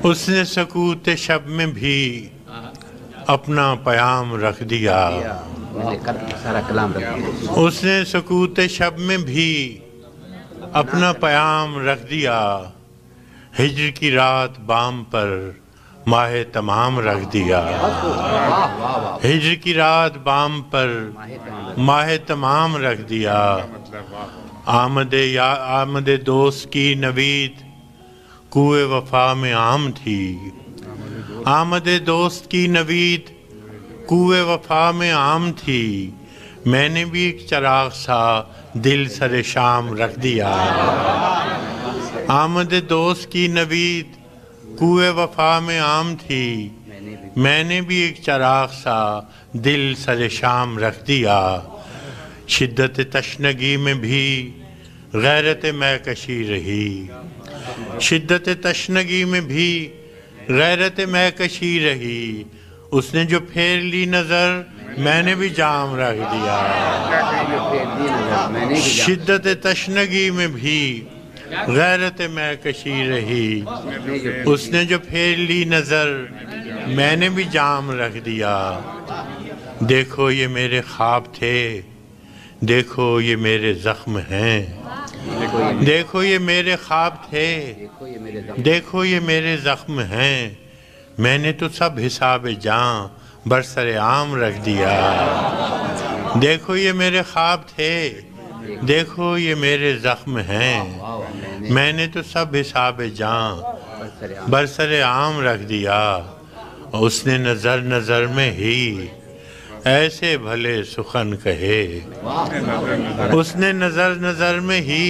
उसने सकूत शब में भी अपना पैगाम रख दिया। उसने सकूत शब में भी अपना पैगाम रख दिया। हिज्र की रात बाम पर माह तमाम रख दिया। हिज्र की रात बाम पर माह तमाम रख दिया। आमद दोस्त की नवीद कुए वफा में आम थी। आमद दोस्त की नवीद कुए वफा में आम थी। मैंने भी एक चिराग सा दिल सरे शाम रख दिया। आमद दोस्त की नवीद कुए वफा में आम थी। मैंने भी एक चिराग सा दिल सरे शाम रख दिया। शिद्दत तशनगी में भी गैरत मैकशी रही। शिद्दत तशनगी में भी गैरत मैकशी रही। उसने जो फेर ली नज़र मैंने भी जाम रख दिया। शिद्दत तशनगी में भी गैरत मैकशी रही। उसने जो फेर ली नज़र मैंने भी जाम रख दिया। देखो ये मेरे ख्वाब थे, देखो ये मेरे ज़ख्म हैं। देखो ये मेरे ख्वाब थे, देखो ये मेरे ज़ख्म हैं। मैंने तो सब हिसाब जान बरसरे आम रख दिया। देखो ये मेरे ख्वाब थे, देखो ये मेरे ज़ख्म हैं। मैंने तो सब हिसाब जान बरसरे आम रख दिया। उसने नज़र नज़र में ही ऐसे भले सुखन कहे। उसने नज़र नज़र में ही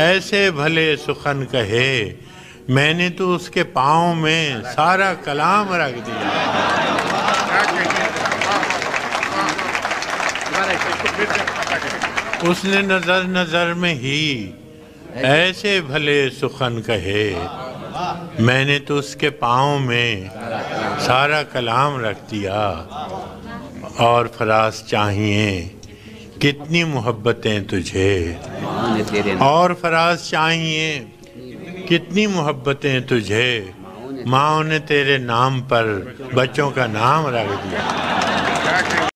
ऐसे भले सुखन कहे। मैंने तो उसके पाँव में सारा कलाम रख दिया। उसने नज़र नज़र में ही ऐसे भले सुखन कहे। मैंने तो उसके पाँव में सारा कलाम रख दिया। और फराज चाहिए कितनी मोहब्बतें तुझे। और फराज चाहिए कितनी मोहब्बतें तुझे। माओ ने तेरे नाम पर बच्चों का नाम रख दिया।